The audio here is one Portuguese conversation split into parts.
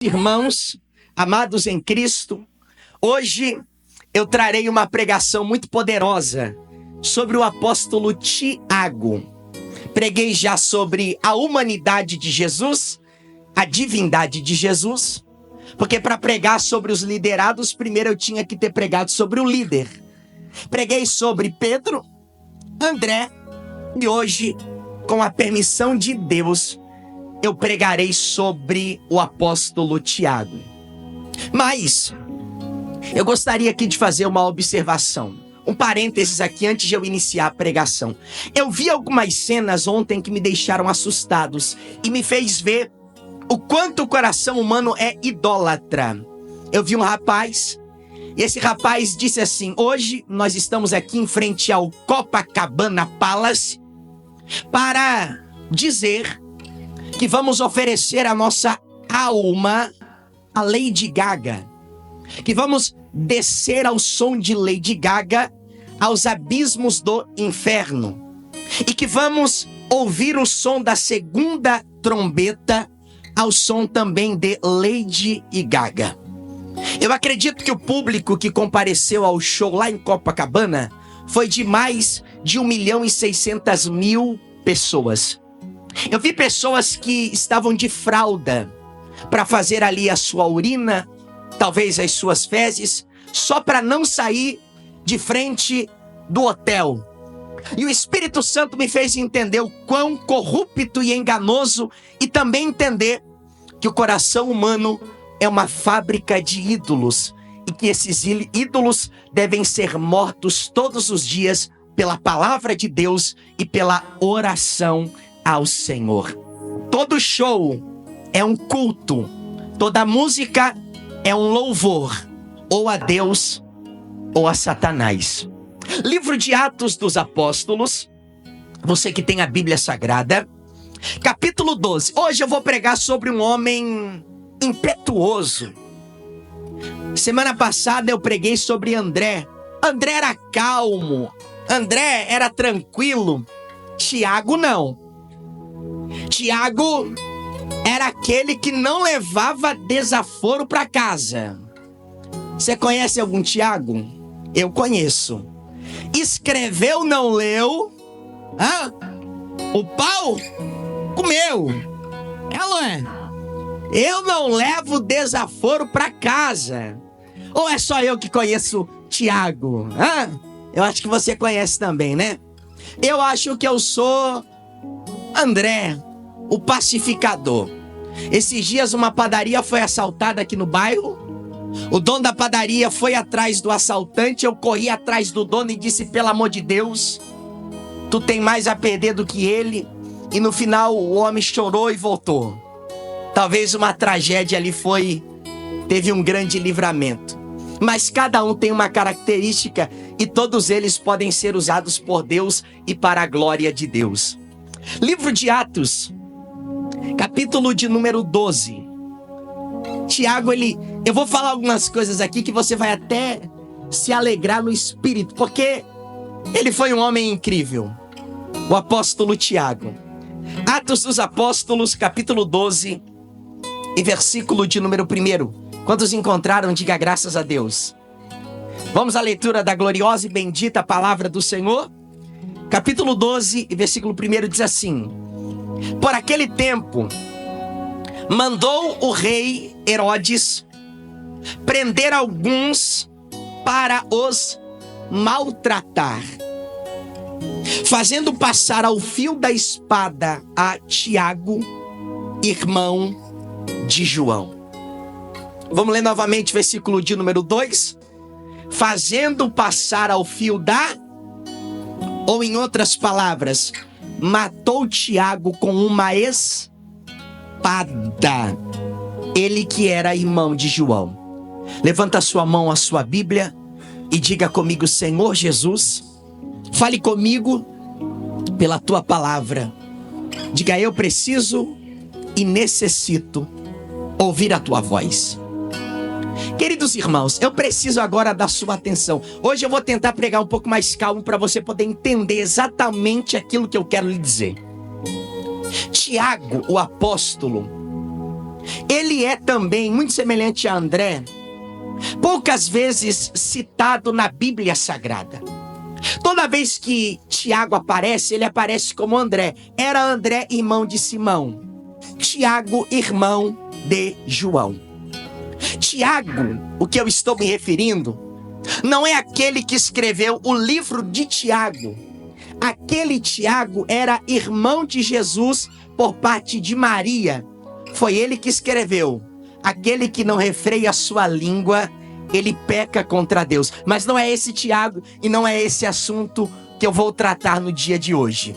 Irmãos, amados em Cristo, hoje eu trarei uma pregação muito poderosa sobre o apóstolo Tiago. Preguei já sobre a humanidade de Jesus, a divindade de Jesus, porque para pregar sobre os liderados, primeiro eu tinha que ter pregado sobre o líder. Preguei sobre Pedro, André e hoje, com a permissão de Deus, eu pregarei sobre o apóstolo Tiago. Mas eu gostaria aqui de fazer uma observação, um parênteses aqui antes de eu iniciar a pregação. Eu vi algumas cenas ontem que me deixaram assustados e me fez ver o quanto o coração humano é idólatra. Eu vi um rapaz, e esse rapaz disse assim: hoje nós estamos aqui em frente ao Copacabana Palace para dizer que vamos oferecer a nossa alma a Lady Gaga, que vamos descer ao som de Lady Gaga aos abismos do inferno e que vamos ouvir o som da segunda trombeta ao som também de Lady Gaga. Eu acredito que o público que compareceu ao show lá em Copacabana foi de mais de 1.600.000 pessoas. Eu vi pessoas que estavam de fralda para fazer ali a sua urina, talvez as suas fezes, só para não sair de frente do hotel. E o Espírito Santo me fez entender o quão corrupto e enganoso, e também entender que o coração humano é uma fábrica de ídolos e que esses ídolos devem ser mortos todos os dias pela palavra de Deus e pela oração ao Senhor. Todo show é um culto, toda música é um louvor, ou a Deus ou a Satanás. Livro de Atos dos Apóstolos, você que tem a Bíblia Sagrada, capítulo 12. Hoje eu vou pregar sobre um homem impetuoso. Semana passada eu preguei sobre André. André era calmo, André era tranquilo. Tiago não. Tiago era aquele que não levava desaforo para casa. Você conhece algum Tiago? Eu conheço. Escreveu, não leu. O pau comeu. Não é? Eu não levo desaforo para casa. Ou é só eu que conheço Tiago? Eu acho que você conhece também, né? Eu acho que eu sou André, o pacificador. Esses dias uma padaria foi assaltada aqui no bairro. O dono da padaria foi atrás do assaltante. Eu corri atrás do dono e disse: pelo amor de Deus, tu tem mais a perder do que ele. E no final o homem chorou e voltou. Talvez uma tragédia ali teve um grande livramento. Mas cada um tem uma característica e todos eles podem ser usados por Deus e para a glória de Deus. Livro de Atos, capítulo de número 12. Tiago, eu vou falar algumas coisas aqui que você vai até se alegrar no espírito, porque ele foi um homem incrível, o apóstolo Tiago. Atos dos Apóstolos, capítulo 12 e versículo de número 1. Quantos encontraram, diga graças a Deus. Vamos à leitura da gloriosa e bendita palavra do Senhor. Capítulo 12 e versículo 1 diz assim: por aquele tempo, mandou o rei Herodes prender alguns para os maltratar, fazendo passar ao fio da espada a Tiago, irmão de João. Vamos ler novamente o versículo de número 2. Fazendo passar ao fio ou em outras palavras, matou Tiago com uma espada, ele que era irmão de João. Levanta a sua mão, a sua Bíblia, e diga comigo: Senhor Jesus, fale comigo pela tua palavra. Diga: eu preciso e necessito ouvir a tua voz. Queridos irmãos, eu preciso agora da sua atenção. Hoje eu vou tentar pregar um pouco mais calmo para você poder entender exatamente aquilo que eu quero lhe dizer. Tiago, o apóstolo, ele é também muito semelhante a André, poucas vezes citado na Bíblia Sagrada. Toda vez que Tiago aparece, ele aparece como André. Era André irmão de Simão, Tiago irmão de João. Tiago, o que eu estou me referindo, não é aquele que escreveu o livro de Tiago. Aquele Tiago era irmão de Jesus por parte de Maria. Foi ele que escreveu: aquele que não refreia a sua língua, ele peca contra Deus. Mas não é esse Tiago e não é esse assunto que eu vou tratar no dia de hoje.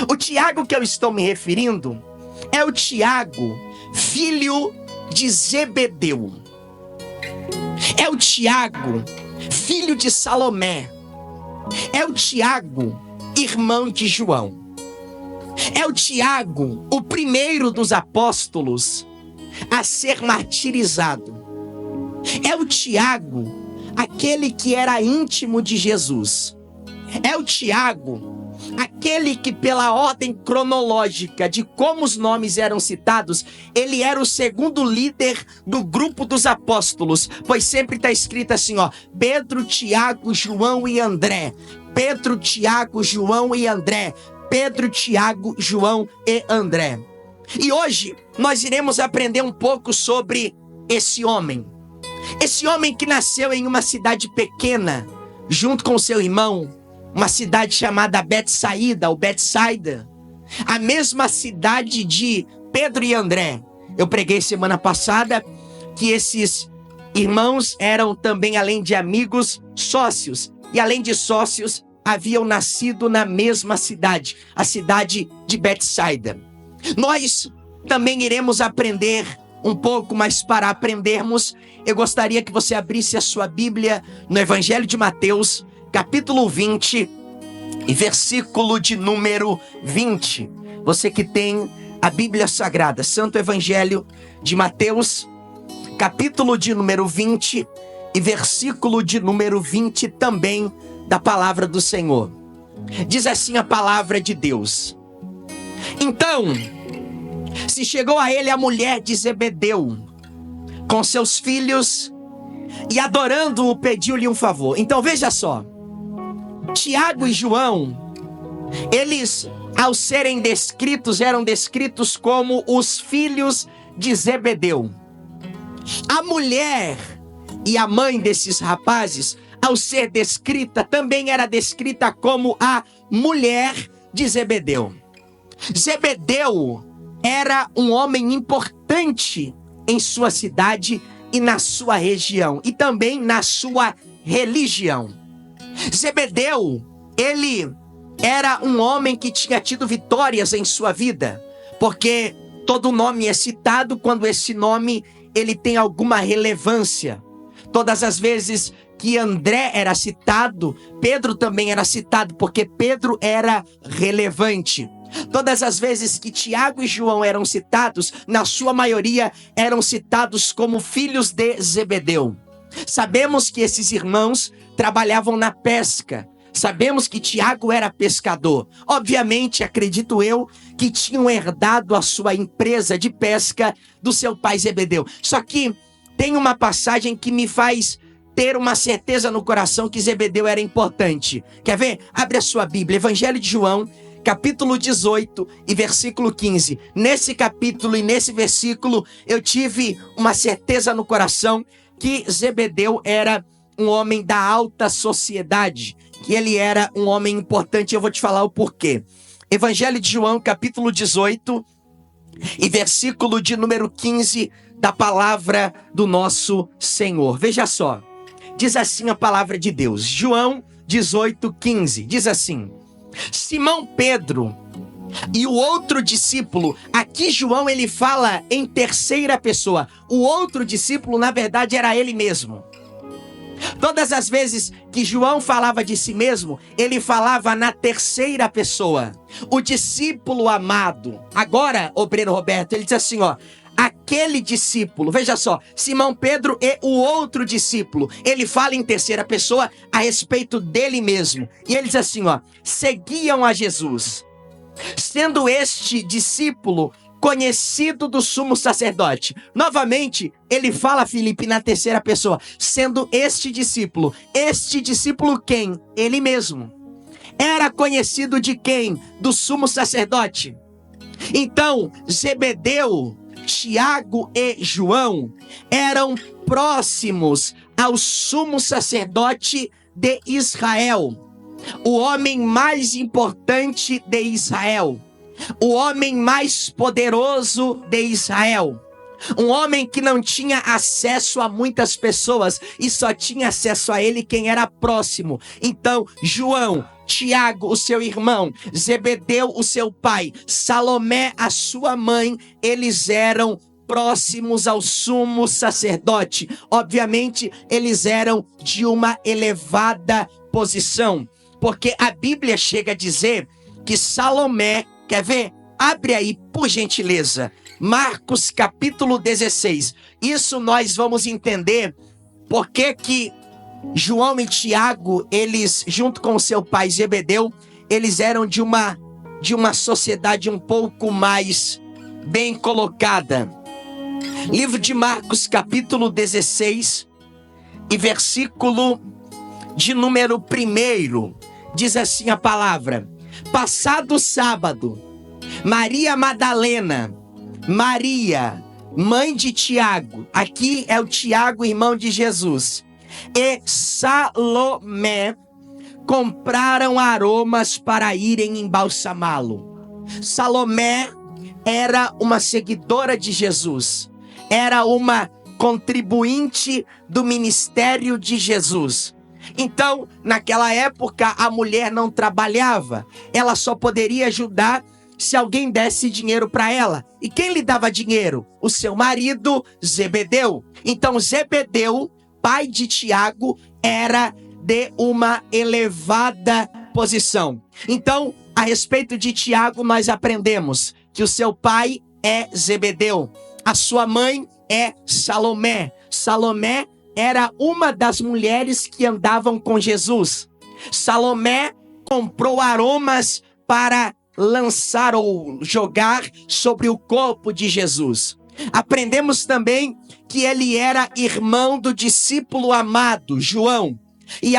O Tiago que eu estou me referindo é o Tiago, filho de Zebedeu. É o Tiago, filho de Salomé. É o Tiago, irmão de João. É o Tiago, o primeiro dos apóstolos a ser martirizado. É o Tiago, aquele que era íntimo de Jesus. É o Tiago, aquele que, pela ordem cronológica de como os nomes eram citados, ele era o segundo líder do grupo dos apóstolos, pois sempre está escrito assim, Pedro, Tiago, João e André. Pedro, Tiago, João e André. Pedro, Tiago, João e André. E hoje nós iremos aprender um pouco sobre esse homem. Esse homem que nasceu em uma cidade pequena, junto com seu irmão, uma cidade chamada Betsaída, ou Betsaida, a mesma cidade de Pedro e André. Eu preguei semana passada que esses irmãos eram também, além de amigos, sócios. E além de sócios, haviam nascido na mesma cidade, a cidade de Betsaida. Nós também iremos aprender um pouco, mas para aprendermos, eu gostaria que você abrisse a sua Bíblia no Evangelho de Mateus, capítulo 20 e versículo de número 20. Você que tem a Bíblia Sagrada, Santo Evangelho de Mateus, capítulo de número 20 e versículo de número 20 também da palavra do Senhor. Diz assim a palavra de Deus: então, se chegou a ele a mulher de Zebedeu com seus filhos e adorando-o pediu-lhe um favor. Então veja só, Tiago e João, eles ao serem descritos, eram descritos como os filhos de Zebedeu. A mulher e a mãe desses rapazes, ao ser descrita, também era descrita como a mulher de Zebedeu. Zebedeu era um homem importante em sua cidade e na sua região, e também na sua religião. Zebedeu, ele era um homem que tinha tido vitórias em sua vida, porque todo nome é citado quando esse nome ele tem alguma relevância. Todas as vezes que André era citado, Pedro também era citado, porque Pedro era relevante. Todas as vezes que Tiago e João eram citados, na sua maioria eram citados como filhos de Zebedeu. Sabemos que esses irmãos trabalhavam na pesca. Sabemos que Tiago era pescador. Obviamente, acredito eu, que tinham herdado a sua empresa de pesca do seu pai Zebedeu. Só que tem uma passagem que me faz ter uma certeza no coração que Zebedeu era importante. Quer ver? Abre a sua Bíblia, Evangelho de João, capítulo 18 e versículo 15. Nesse capítulo e nesse versículo, eu tive uma certeza no coração que Zebedeu era um homem da alta sociedade, que ele era um homem importante. Eu vou te falar o porquê. Evangelho de João, capítulo 18 e versículo de número 15 da palavra do nosso Senhor. Veja só, diz assim a palavra de Deus. João 18, 15, diz assim: Simão Pedro e o outro discípulo. Aqui João ele fala em terceira pessoa. O outro discípulo, na verdade, era ele mesmo. Todas as vezes que João falava de si mesmo, ele falava na terceira pessoa. O discípulo amado. Agora, obreiro Roberto, ele diz assim, aquele discípulo, veja só, Simão Pedro e o outro discípulo. Ele fala em terceira pessoa a respeito dele mesmo. E ele diz assim, seguiam a Jesus. Sendo este discípulo conhecido do sumo sacerdote. Novamente, ele fala, Filipe, na terceira pessoa, sendo este discípulo quem? Ele mesmo. Era conhecido de quem? Do sumo sacerdote. Então, Zebedeu, Tiago e João eram próximos ao sumo sacerdote de Israel, o homem mais importante de Israel, o homem mais poderoso de Israel, um homem que não tinha acesso a muitas pessoas e só tinha acesso a ele quem era próximo. Então, João, Tiago, o seu irmão, Zebedeu, o seu pai, Salomé, a sua mãe, eles eram próximos ao sumo sacerdote. Obviamente, eles eram de uma elevada posição, porque a Bíblia chega a dizer que Salomé, quer ver? Abre aí, por gentileza, Marcos capítulo 16. Isso nós vamos entender porque que João e Tiago, eles, junto com o seu pai Zebedeu, eles eram de uma sociedade um pouco mais bem colocada. Livro de Marcos, capítulo 16, e versículo de número 1, diz assim a palavra: passado o sábado, Maria Madalena, Maria, mãe de Tiago, aqui é o Tiago, irmão de Jesus, e Salomé compraram aromas para irem embalsamá-lo. Salomé era uma seguidora de Jesus, era uma contribuinte do ministério de Jesus. Então, naquela época, a mulher não trabalhava, ela só poderia ajudar se alguém desse dinheiro para ela. E quem lhe dava dinheiro? O seu marido, Zebedeu. Então, Zebedeu, pai de Tiago, era de uma elevada posição. Então, a respeito de Tiago, nós aprendemos que o seu pai é Zebedeu, a sua mãe é Salomé. Salomé era uma das mulheres que andavam com Jesus. Salomé comprou aromas para lançar ou jogar sobre o corpo de Jesus. Aprendemos também que ele era irmão do discípulo amado, João. E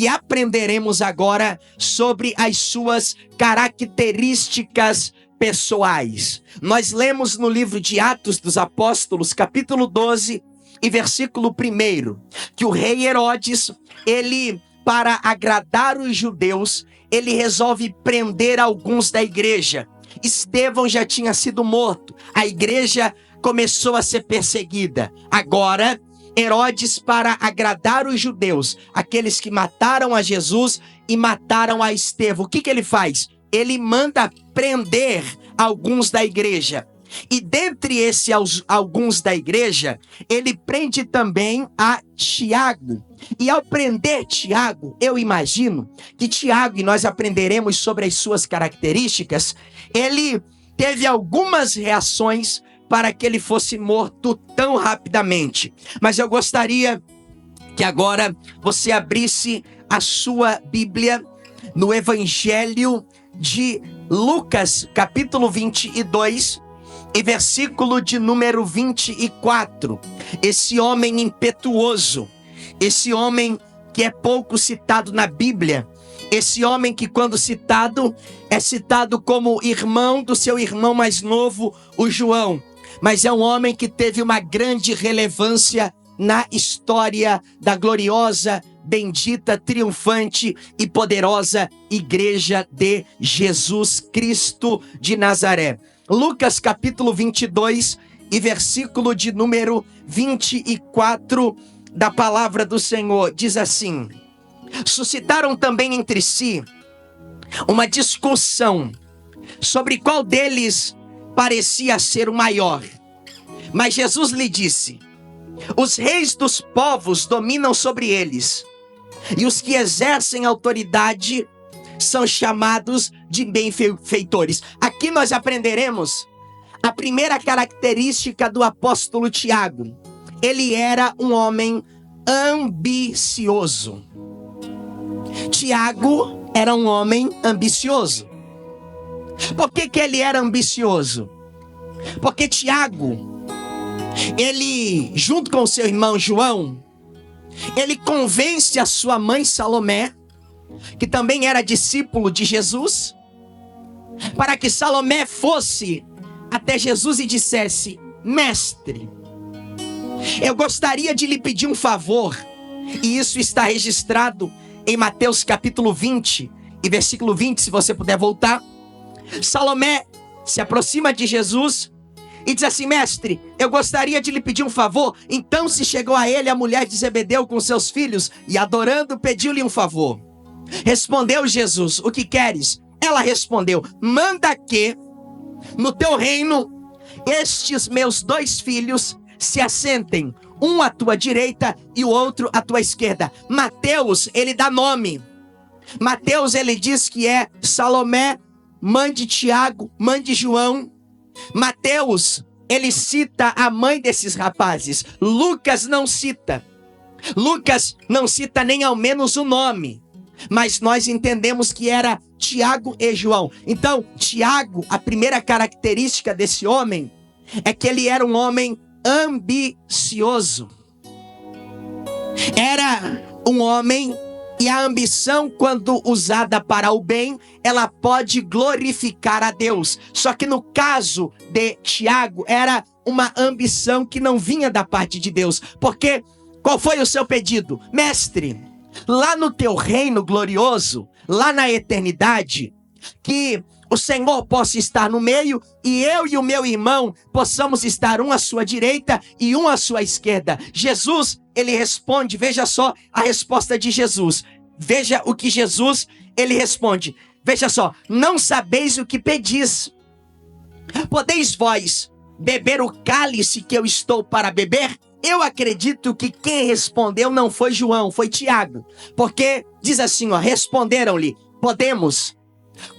aprenderemos agora sobre as suas características pessoais. Nós lemos no livro de Atos dos Apóstolos, capítulo 12, e versículo 1, que o rei Herodes, ele, para agradar os judeus, ele resolve prender alguns da igreja. Estevão já tinha sido morto, a igreja começou a ser perseguida. Agora, Herodes, para agradar os judeus, aqueles que mataram a Jesus e mataram a Estevão, o que ele faz? Ele manda prender alguns da igreja. E dentre esses alguns da igreja, ele prende também a Tiago. E ao prender Tiago, eu imagino que Tiago, e nós aprenderemos sobre as suas características, ele teve algumas reações para que ele fosse morto tão rapidamente. Mas eu gostaria que agora você abrisse a sua Bíblia no Evangelho de Lucas, capítulo 22, e versículo de número 24. Esse homem impetuoso, esse homem que é pouco citado na Bíblia, esse homem que, quando citado, é citado como irmão do seu irmão mais novo, o João. Mas é um homem que teve uma grande relevância na história da gloriosa, bendita, triunfante e poderosa Igreja de Jesus Cristo de Nazaré. Lucas capítulo 22 e versículo de número 24 da palavra do Senhor, diz assim: suscitaram também entre si uma discussão sobre qual deles parecia ser o maior. Mas Jesus lhe disse: os reis dos povos dominam sobre eles, e os que exercem autoridade são chamados de benfeitores. Aqui nós aprenderemos a primeira característica do apóstolo Tiago. Ele era um homem ambicioso. Tiago era um homem ambicioso. Por que ele era ambicioso? Porque Tiago, ele, junto com o seu irmão João, ele convence a sua mãe Salomé, que também era discípulo de Jesus, para que Salomé fosse até Jesus e dissesse: mestre, eu gostaria de lhe pedir um favor. E isso está registrado em Mateus capítulo 20 e versículo 20, se você puder voltar. Salomé se aproxima de Jesus e diz assim: mestre, eu gostaria de lhe pedir um favor. Então se chegou a ele a mulher de Zebedeu com seus filhos e, adorando, pediu-lhe um favor. Respondeu Jesus: o que queres? Ela respondeu: manda que no teu reino estes meus 2 filhos se assentem, um à tua direita e o outro à tua esquerda. Mateus, ele dá nome. Mateus, ele diz que é Salomé, mãe de Tiago, mãe de João. Mateus, ele cita a mãe desses rapazes. Lucas não cita. Lucas não cita nem ao menos o nome. Mas nós entendemos que era Tiago e João. Então, Tiago, a primeira característica desse homem é que ele era um homem ambicioso. Era um homem, e a ambição, quando usada para o bem, ela pode glorificar a Deus. Só que no caso de Tiago, era uma ambição que não vinha da parte de Deus. Porque qual foi o seu pedido? Mestre, lá no teu reino glorioso, lá na eternidade, que o Senhor possa estar no meio e eu e o meu irmão possamos estar um à sua direita e um à sua esquerda. Jesus, ele responde, veja só a resposta de Jesus. Veja o que Jesus, ele responde. Veja só: não sabeis o que pedis. Podeis vós beber o cálice que eu estou para beber? Eu acredito que quem respondeu não foi João, foi Tiago. Porque diz assim, ó, responderam-lhe: podemos.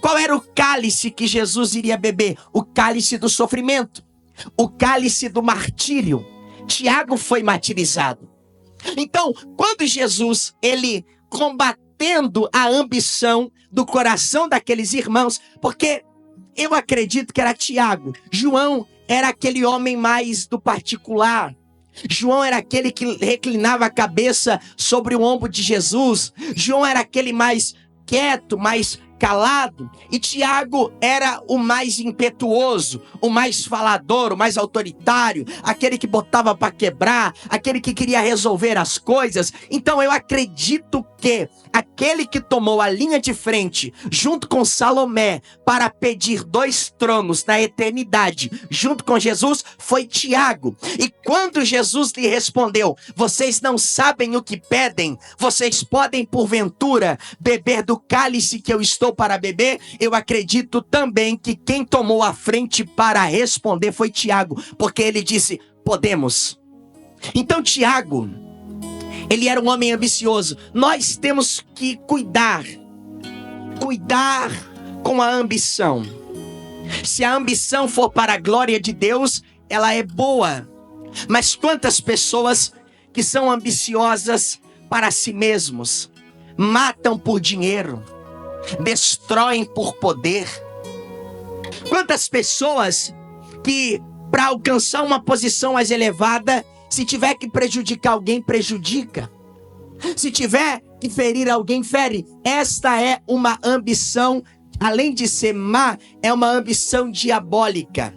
Qual era o cálice que Jesus iria beber? O cálice do sofrimento, o cálice do martírio. Tiago foi martirizado. Então, quando Jesus, ele combatendo a ambição do coração daqueles irmãos, porque eu acredito que era Tiago. João era aquele homem mais do particular. João era aquele que reclinava a cabeça sobre o ombro de Jesus. João era aquele mais quieto, mais calado. E Tiago era o mais impetuoso, o mais falador, o mais autoritário, aquele que botava para quebrar, aquele que queria resolver as coisas. Então eu acredito que aquele que tomou a linha de frente, junto com Salomé, para pedir 2 tronos na eternidade, junto com Jesus, foi Tiago. E quando Jesus lhe respondeu: vocês não sabem o que pedem, vocês podem porventura beber do cálice que eu estou para beber? Eu acredito também que quem tomou a frente para responder foi Tiago, porque ele disse: podemos. Então Tiago, ele era um homem ambicioso. Nós temos que cuidar com a ambição. Se a ambição for para a glória de Deus, ela é boa. Mas quantas pessoas que são ambiciosas para si mesmos, matam por dinheiro, destroem por poder. Quantas pessoas que, para alcançar uma posição mais elevada, se tiver que prejudicar alguém, prejudica. Se tiver que ferir alguém, fere. Esta é uma ambição, além de ser má, é uma ambição diabólica.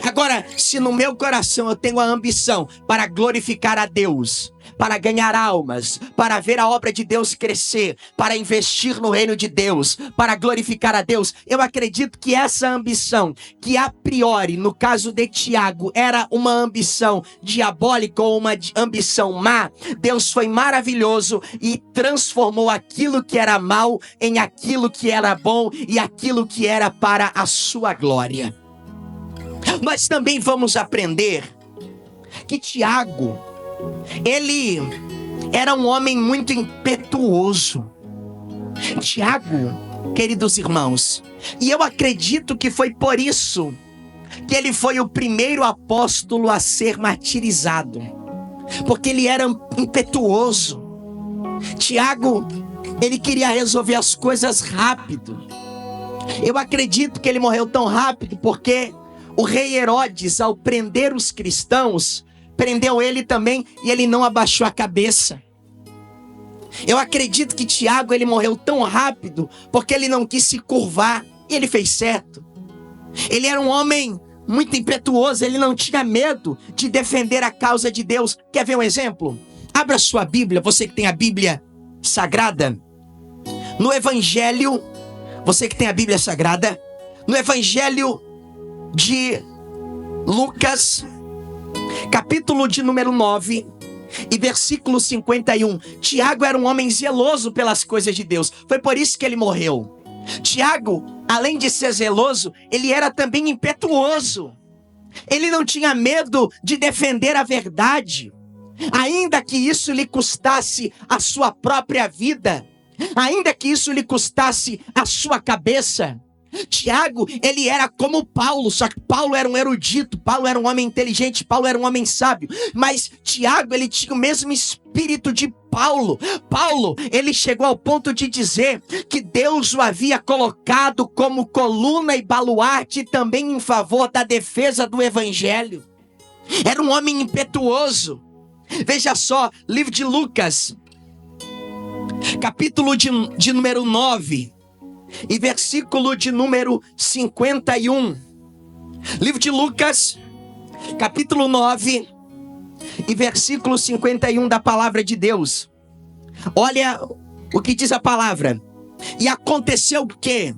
Agora, se no meu coração eu tenho a ambição para glorificar a Deus, para ganhar almas, para ver a obra de Deus crescer, para investir no reino de Deus, para glorificar a Deus, eu acredito que essa ambição, que a priori, no caso de Tiago, era uma ambição diabólica ou uma ambição má, Deus foi maravilhoso e transformou aquilo que era mal em aquilo que era bom e aquilo que era para a sua glória. Nós também vamos aprender que Tiago, ele era um homem muito impetuoso. Tiago, queridos irmãos, e eu acredito que foi por isso que ele foi o primeiro apóstolo a ser martirizado, porque ele era impetuoso. Tiago, ele queria resolver as coisas rápido. Eu acredito que ele morreu tão rápido porque o rei Herodes, ao prender os cristãos, prendeu ele também e ele não abaixou a cabeça. Eu acredito que Tiago ele morreu tão rápido porque ele não quis se curvar e ele fez certo. Ele era um homem muito impetuoso, ele não tinha medo de defender a causa de Deus. Quer ver um exemplo? Abra sua Bíblia, você que tem a Bíblia Sagrada. No Evangelho, você que tem a Bíblia Sagrada, no Evangelho de Lucas, capítulo de número 9 e versículo 51. Tiago era um homem zeloso pelas coisas de Deus. Foi por isso que ele morreu. Tiago, além de ser zeloso, ele era também impetuoso. Ele não tinha medo de defender a verdade, ainda que isso lhe custasse a sua própria vida, ainda que isso lhe custasse a sua cabeça. Tiago, ele era como Paulo, só que Paulo era um erudito, Paulo era um homem inteligente, Paulo era um homem sábio, mas Tiago, ele tinha o mesmo espírito de Paulo. Paulo, ele chegou ao ponto de dizer que Deus o havia colocado como coluna e baluarte também em favor da defesa do evangelho. Era um homem impetuoso. Veja só, livro de Lucas, capítulo de número 9 e versículo de número 51. Livro de Lucas, capítulo 9 e versículo 51 da palavra de Deus. Olha o que diz a palavra. E aconteceu que,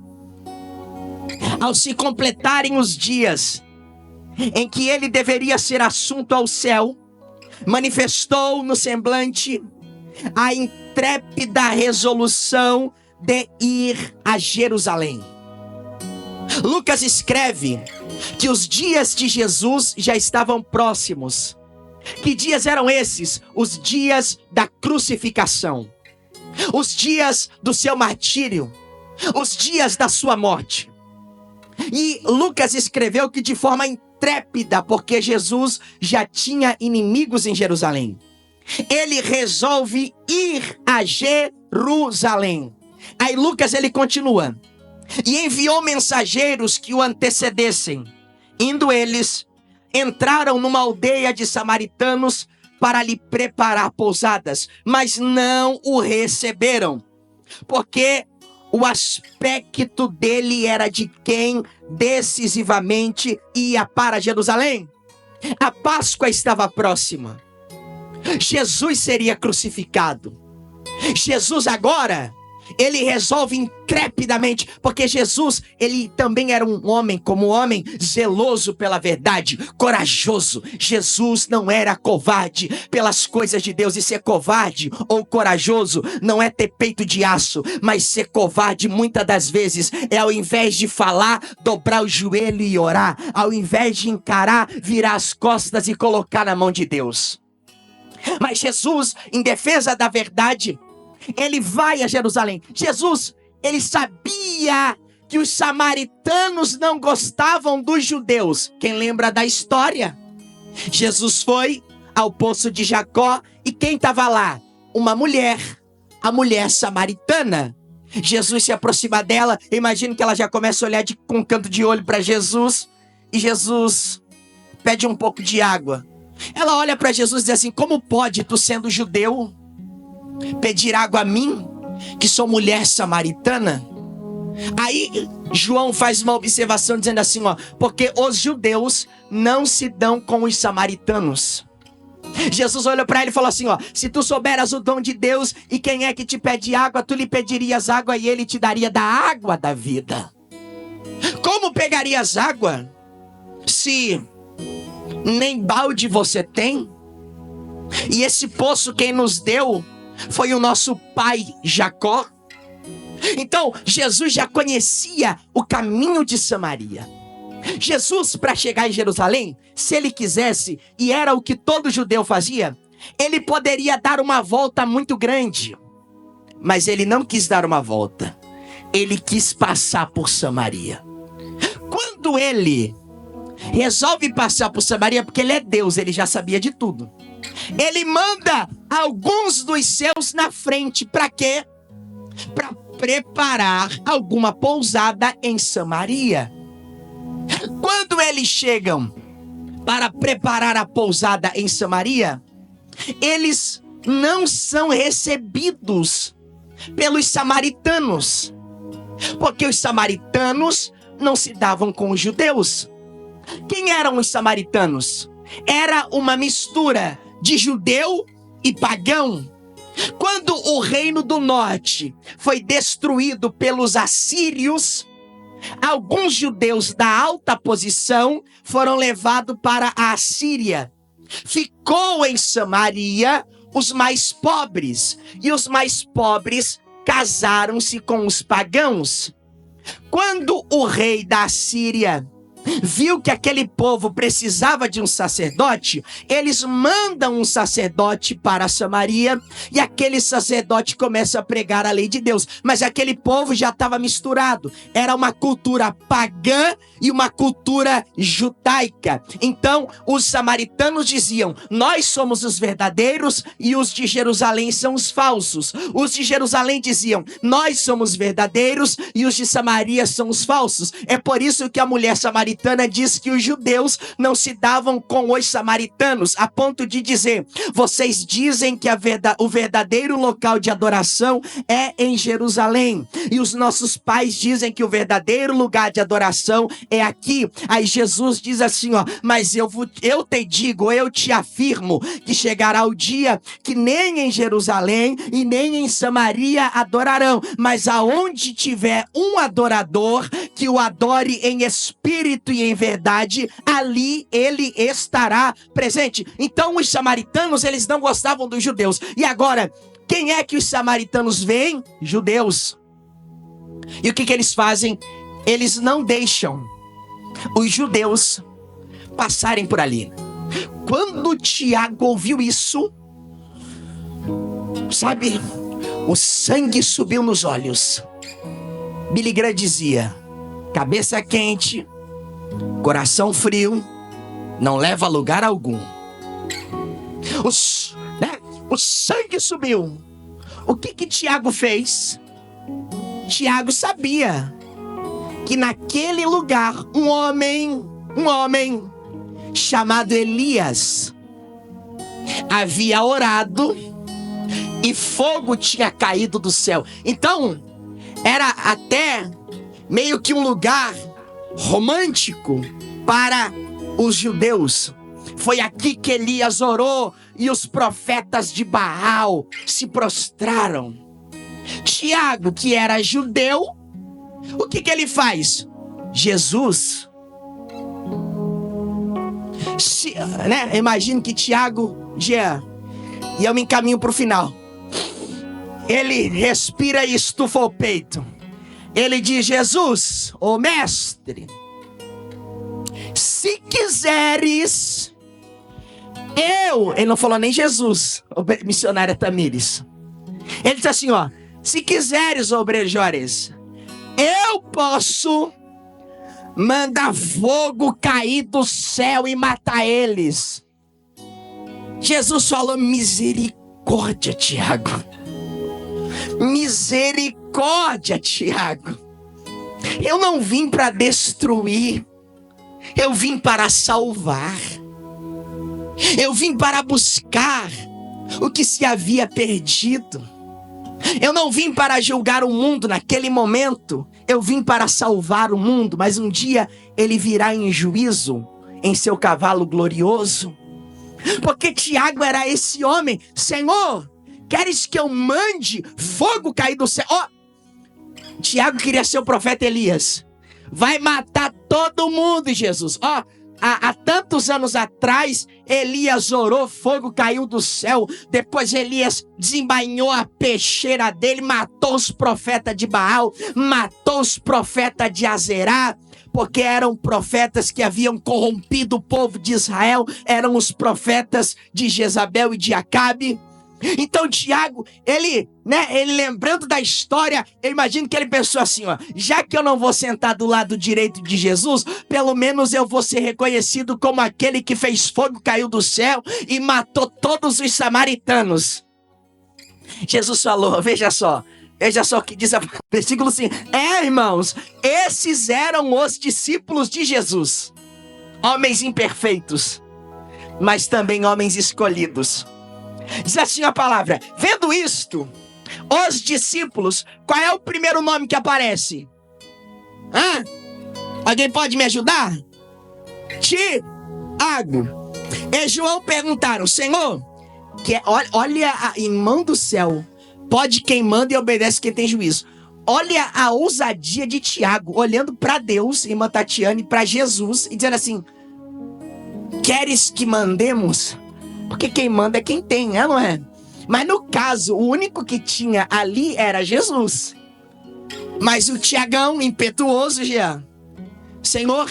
ao se completarem os dias em que ele deveria ser assunto ao céu, manifestou no semblante a intrépida resolução de ir a Jerusalém. Lucas escreve que os dias de Jesus já estavam próximos. Que dias eram esses? Os dias da crucificação, os dias do seu martírio, os dias da sua morte. E Lucas escreveu que de forma intrépida, porque Jesus já tinha inimigos em Jerusalém. Ele resolve ir a Jerusalém. Aí Lucas ele continua: e enviou mensageiros que o antecedessem. Indo eles, entraram numa aldeia de samaritanos para lhe preparar pousadas, mas não o receberam, porque o aspecto dele era de quem decisivamente ia para Jerusalém. A Páscoa estava próxima. Jesus seria crucificado. Jesus agora, ele resolve intrepidamente, porque Jesus, ele também era um homem, como homem, zeloso pela verdade, corajoso. Jesus não era covarde pelas coisas de Deus, e ser covarde ou corajoso não é ter peito de aço, mas ser covarde muitas das vezes é, ao invés de falar, dobrar o joelho e orar, ao invés de encarar, virar as costas e colocar na mão de Deus. Mas Jesus, em defesa da verdade, ele vai a Jerusalém. Jesus, ele sabia que os samaritanos não gostavam dos judeus. Quem lembra da história? Jesus foi ao poço de Jacó e quem estava lá? Uma mulher, a mulher samaritana. Jesus se aproxima dela, eu imagino que ela já começa a olhar com um canto de olho para Jesus, e Jesus pede um pouco de água. Ela olha para Jesus e diz assim: como pode, tu sendo judeu, pedir água a mim, que sou mulher samaritana? Aí João faz uma observação dizendo assim, porque os judeus não se dão com os samaritanos. Jesus olhou para ele e falou assim, se tu souberas o dom de Deus e quem é que te pede água, tu lhe pedirias água e ele te daria da água da vida. Como pegarias água se nem balde você tem? E esse poço quem nos deu foi o nosso pai Jacó. Então Jesus já conhecia o caminho de Samaria. Jesus, para chegar em Jerusalém, se ele quisesse, e era o que todo judeu fazia, ele poderia dar uma volta muito grande. Mas ele não quis dar uma volta, ele quis passar por Samaria. Quando ele resolve passar por Samaria, porque ele é Deus, ele já sabia de tudo, ele manda alguns dos seus na frente. Para quê? Para preparar alguma pousada em Samaria. Quando eles chegam para preparar a pousada em Samaria, eles não são recebidos pelos samaritanos, porque os samaritanos não se davam com os judeus. Quem eram os samaritanos? Era uma mistura de judeu e pagão. Quando o reino do norte foi destruído pelos assírios, alguns judeus da alta posição foram levados para a Assíria. Ficou em Samaria os mais pobres, e os mais pobres casaram-se com os pagãos. Quando o rei da Assíria viu que aquele povo precisava de um sacerdote, eles mandam um sacerdote para Samaria, e aquele sacerdote começa a pregar a lei de Deus. Mas aquele povo já estava misturado. Era uma cultura pagã e uma cultura judaica. Então, os samaritanos diziam: nós somos os verdadeiros e os de Jerusalém são os falsos. Os de Jerusalém diziam: nós somos verdadeiros e os de Samaria são os falsos. É por isso que a mulher samaritana diz que os judeus não se davam com os samaritanos, a ponto de dizer: vocês dizem que o verdadeiro local de adoração é em Jerusalém, e os nossos pais dizem que o verdadeiro lugar de adoração é aqui. Aí Jesus diz assim, ó: mas eu te digo, eu te afirmo, que chegará o dia que nem em Jerusalém e nem em Samaria adorarão, mas aonde tiver um adorador, que o adore em espírito e em verdade, ali ele estará presente. Então os samaritanos, eles não gostavam dos judeus. E agora, quem é que os samaritanos veem? Judeus. E o que eles fazem? Eles não deixam os judeus passarem por ali. Quando Tiago ouviu isso, sabe, o sangue subiu nos olhos. Billy Graham dizia: cabeça quente, coração frio, não leva a lugar algum. O sangue subiu. O que Tiago fez? Tiago sabia que naquele lugar um homem chamado Elias havia orado e fogo tinha caído do céu. Então, era até meio que um lugar romântico para os judeus. Foi aqui que Elias orou e os profetas de Baal se prostraram. Tiago, que era judeu, o que ele faz? Jesus, imagino que Tiago, Jean, e eu me encaminho para o final, ele respira e estufa o peito. Ele diz: Jesus, ô mestre, se quiseres, ele não falou nem Jesus, missionária Tamires. Ele disse assim, ó: se quiseres, obrejores, eu posso mandar fogo cair do céu e matar eles. Jesus falou: misericórdia, Tiago. Misericórdia, Tiago. Eu não vim para destruir, eu vim para salvar. Eu vim para buscar o que se havia perdido. Eu não vim para julgar o mundo naquele momento, eu vim para salvar o mundo, mas um dia ele virá em juízo em seu cavalo glorioso. Porque Tiago era esse homem: Senhor, queres que eu mande fogo cair do céu? Tiago queria ser o profeta Elias. Vai matar todo mundo, Jesus. Há tantos anos atrás, Elias orou, fogo caiu do céu. Depois Elias desembainhou a peixeira dele, matou os profetas de Baal, matou os profetas de Azerá, porque eram profetas que haviam corrompido o povo de Israel. Eram os profetas de Jezabel e de Acabe. Então Tiago, ele lembrando da história, eu imagino que ele pensou assim, ó: já que eu não vou sentar do lado direito de Jesus, pelo menos eu vou ser reconhecido como aquele que fez fogo, caiu do céu e matou todos os samaritanos. Jesus falou: veja só, Veja só o que diz o versículo 5. Irmãos, esses eram os discípulos de Jesus. Homens imperfeitos, mas também homens escolhidos. Diz assim a palavra: vendo isto, os discípulos, qual é o primeiro nome que aparece? Alguém pode me ajudar? Tiago e João perguntaram: Senhor, olha a irmão do céu, pode quem manda e obedece quem tem juízo. Olha a ousadia de Tiago, olhando para Deus, irmã Tatiane, para Jesus, e dizendo assim: queres que mandemos? Porque quem manda é quem tem, não é? Mas no caso, o único que tinha ali era Jesus. Mas o Tiagão, impetuoso, Jean: Senhor,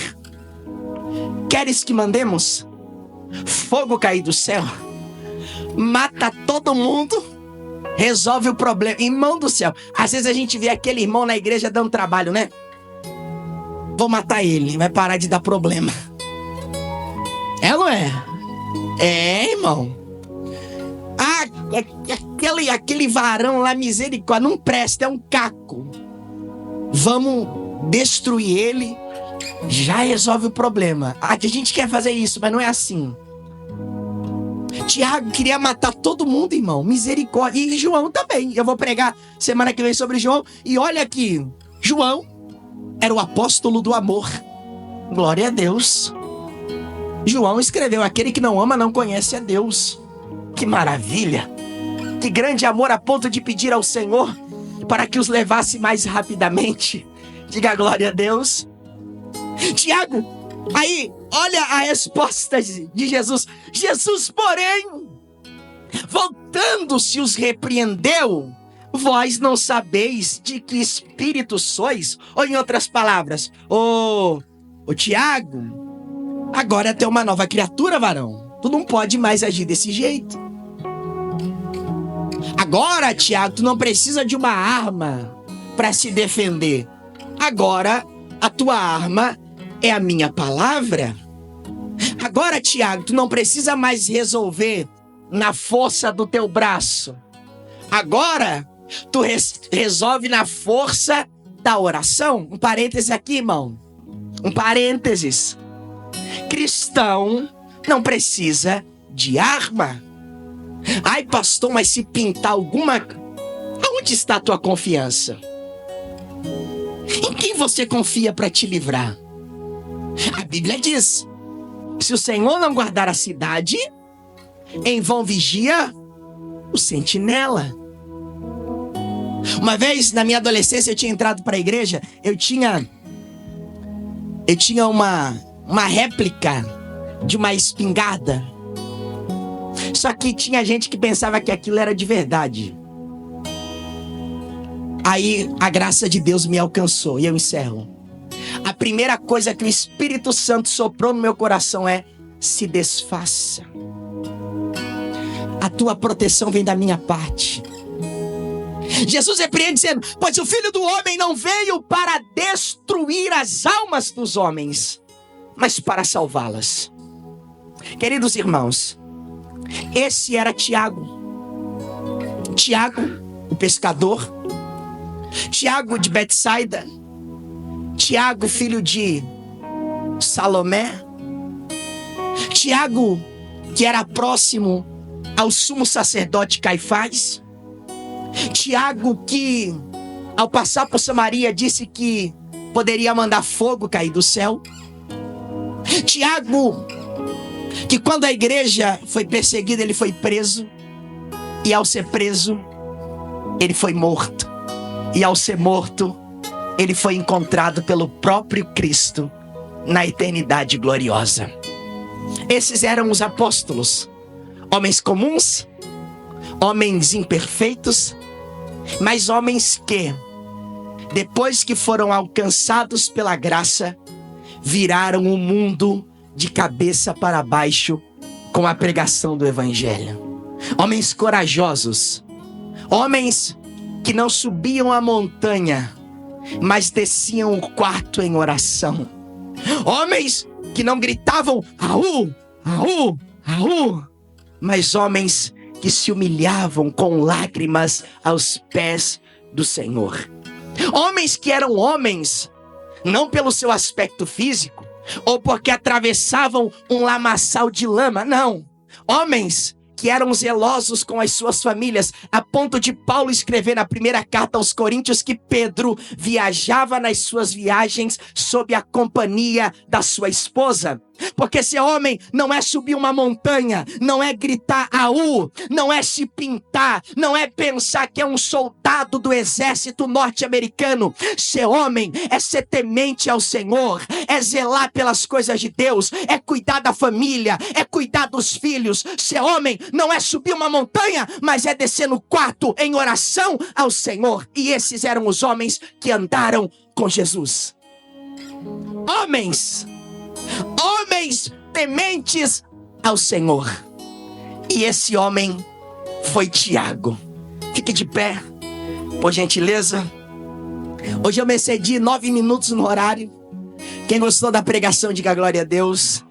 queres que mandemos? Fogo cair do céu, mata todo mundo, resolve o problema. Irmão do céu, às vezes a gente vê aquele irmão na igreja dando trabalho, né? Vou matar ele, vai parar de dar problema. Não é? Irmão. Aquele varão lá, misericórdia, não presta, é um caco. Vamos destruir ele, já resolve o problema. A gente quer fazer isso, mas não é assim. Tiago queria matar todo mundo, irmão. Misericórdia. E João também. Eu vou pregar semana que vem sobre João. E olha aqui, João era o apóstolo do amor. Glória a Deus. João escreveu: aquele que não ama não conhece a Deus. Que maravilha. Que grande amor, a ponto de pedir ao Senhor para que os levasse mais rapidamente. Diga glória a Deus. Tiago, aí, olha a resposta de Jesus. Jesus, porém, voltando-se, os repreendeu: vós não sabeis de que espírito sois? Ou em outras palavras, ô Tiago, agora tu é uma nova criatura, varão. Tu não pode mais agir desse jeito. Agora, Tiago, tu não precisa de uma arma para se defender. Agora, a tua arma é a minha palavra. Agora, Tiago, tu não precisa mais resolver na força do teu braço. Agora, tu resolve na força da oração. Um parêntese aqui, irmão. Um parênteses. Cristão não precisa de arma. Ai, pastor, mas se pintar alguma... Aonde está a tua confiança? Em quem você confia para te livrar? A Bíblia diz: se o Senhor não guardar a cidade, em vão vigia o sentinela. Uma vez, na minha adolescência, eu tinha entrado para a igreja. Eu tinha uma réplica de uma espingarda. Só que tinha gente que pensava que aquilo era de verdade. Aí a graça de Deus me alcançou. E eu encerro. A primeira coisa que o Espírito Santo soprou no meu coração é: se desfaça. A tua proteção vem da minha parte. Jesus repreende dizendo: pois o Filho do Homem não veio para destruir as almas dos homens, mas para salvá-las. Queridos irmãos, esse era Tiago. Tiago, o pescador. Tiago de Betsaida. Tiago, filho de Salomé. Tiago, que era próximo ao sumo sacerdote Caifás. Tiago, que ao passar por Samaria disse que poderia mandar fogo cair do céu. Tiago, que quando a igreja foi perseguida, ele foi preso. E ao ser preso, ele foi morto. E ao ser morto, ele foi encontrado pelo próprio Cristo na eternidade gloriosa. Esses eram os apóstolos. Homens comuns, homens imperfeitos, mas homens que, depois que foram alcançados pela graça, viraram o mundo de cabeça para baixo com a pregação do Evangelho. Homens corajosos, homens que não subiam a montanha, mas desciam o quarto em oração. Homens que não gritavam "Aú, aú, aú", mas homens que se humilhavam com lágrimas aos pés do Senhor. Homens que eram homens, não pelo seu aspecto físico, ou porque atravessavam um lamaçal de lama, não. Homens que eram zelosos com as suas famílias, a ponto de Paulo escrever na primeira carta aos Coríntios que Pedro viajava nas suas viagens sob a companhia da sua esposa. Porque ser homem não é subir uma montanha, não é gritar aú, não é se pintar, não é pensar que é um soldado do exército norte-americano. Ser homem é ser temente ao Senhor, é zelar pelas coisas de Deus, é cuidar da família, é cuidar dos filhos. Ser homem não é subir uma montanha, mas é descer no quarto em oração ao Senhor. E esses eram os homens que andaram com Jesus. Homens tementes ao Senhor. E esse homem foi Tiago. Fique de pé, por gentileza. Hoje eu me excedi 9 minutos no horário. Quem gostou da pregação, diga glória a Deus.